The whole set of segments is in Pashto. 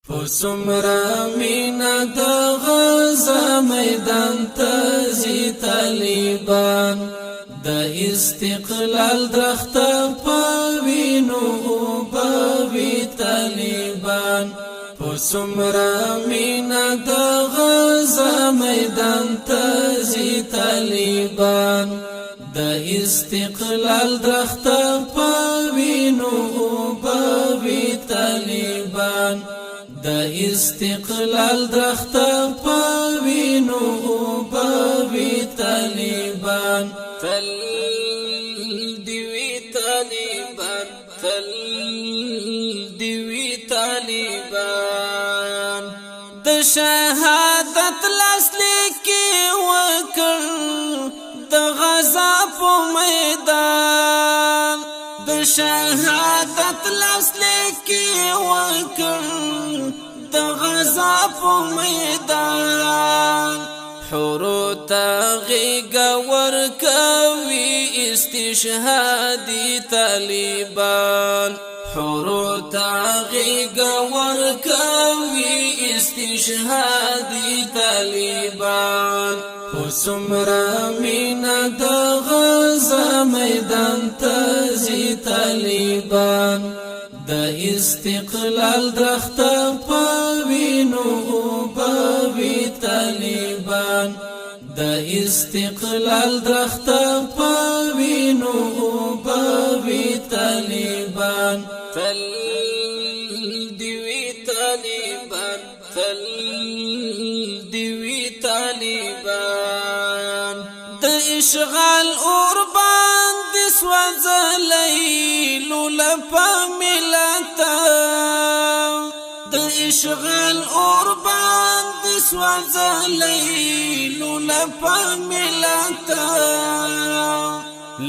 پسمرا مینا د غزا میدان تزی طالبان د استقلال درخت پوینو باوی طالبان پسمرا مینا د غزا میدان تزی طالبان د استقلال درخت پوینو باوی طالبان د استقلال درخت پوینو باوی طالبان تل دیوی طالبان تل دیوی طالبان د شهادت لاسلیکي وکړ د غزا په میدان د شهادت لاسلیکي وکړ د غزا په میدان حورو تغیګ ورکوي استشهادي طالبان حورو تغیګ ورکوي استشهادي طالبان پسمرا مینا د غزا میدان تزی طالبان د استقلال درخت پوینو باوی طالبان د استقلال درخت پوینو باوی طالبان تل دیوی طالبان تل دیوی طالبان د اشغال اور باندې سوځلې لولپا ملتا د اشغال اور باندې سوځلې لولپا ملتا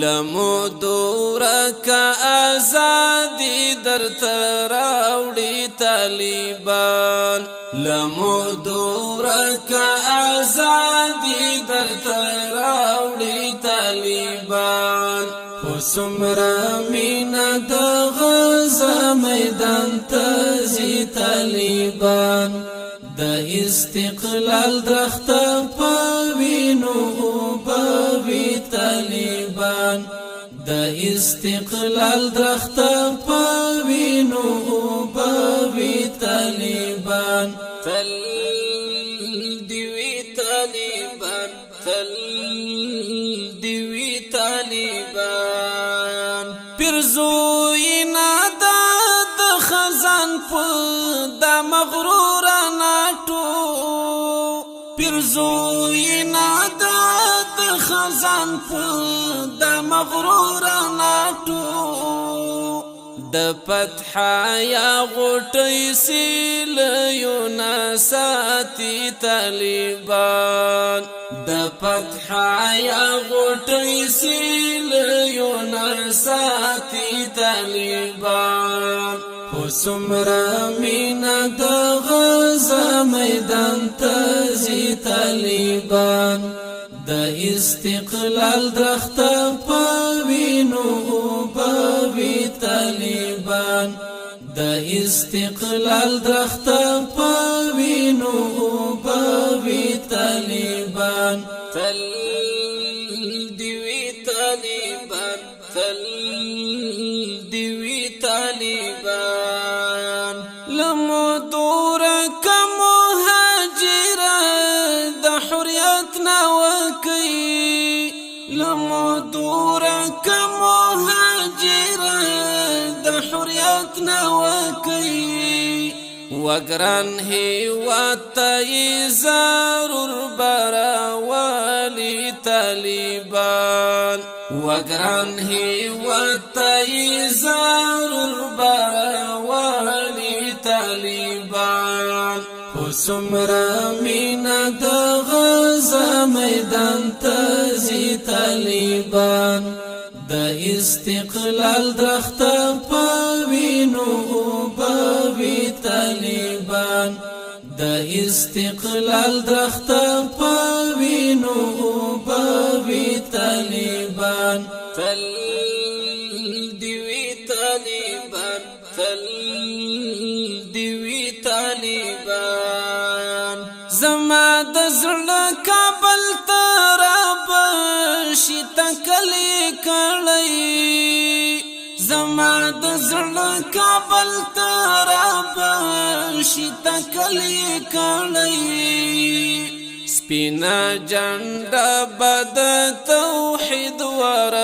لمو دورکا آزادی در تراوڑی طالبان لمو دورکا آزادی در تراوڑی طالبان پسمرا مینا د غزا میدان تزی طالبان د استقلال درخت پوینو باوی طالبان د استقلال درخت پوینو باوی طالبان تل دیوی طالبان تل دیوی طالبان پرزوینا د خزان په د مغرور ناټو پرزوینا د خزان په د مغرور ناټو د فتح یا غټي سیل یو ناساتی طالبان د فتح یا غټي سیل یو ناساتی طالبان پسمرا مینا د غزا میدان تزی طالبان د استقلال درخت پوینو باوی طالبان د استقلال درخت پوینو باوی طالبان تل دیوی طالبان تل دیوی طالبان لمو دورک مهاجر د حریت نوکی لمو دورک مهاجر د حریت نوکی وگران هیواتی ضرور براوالی طالبان وگران هیواتی ضرور براوالی طالبان پسمرا مینا د غزا میدان تزی طالبان د استقلال درخت پوینو باوی طالبان د استقلال درخت پوینو باوی طالبان تل دیوی طالبان تل دیوی طالبان طالبان زما د زړه کابل تراب شي تکلی کړی زما د زړه کابل تراب شي تکلی کړی سپینا جنډا بد توحید ور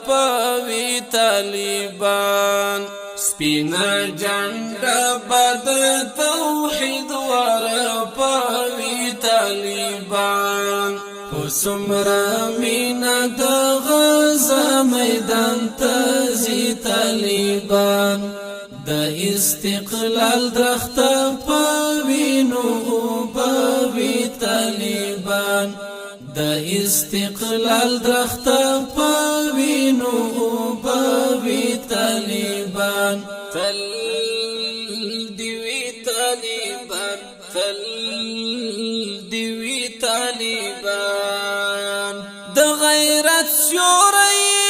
پوي طالبان سپینا جنډا بد توحید ور پوي طالبان وسمرا مینا د غزا میدان تزي طالبان د استقلال درخت پوینو پوي طالبان د استقلال درخت پوینو پوي طالبان تل دیوی طالبان تل دیوی طالبان د غیرت سیوری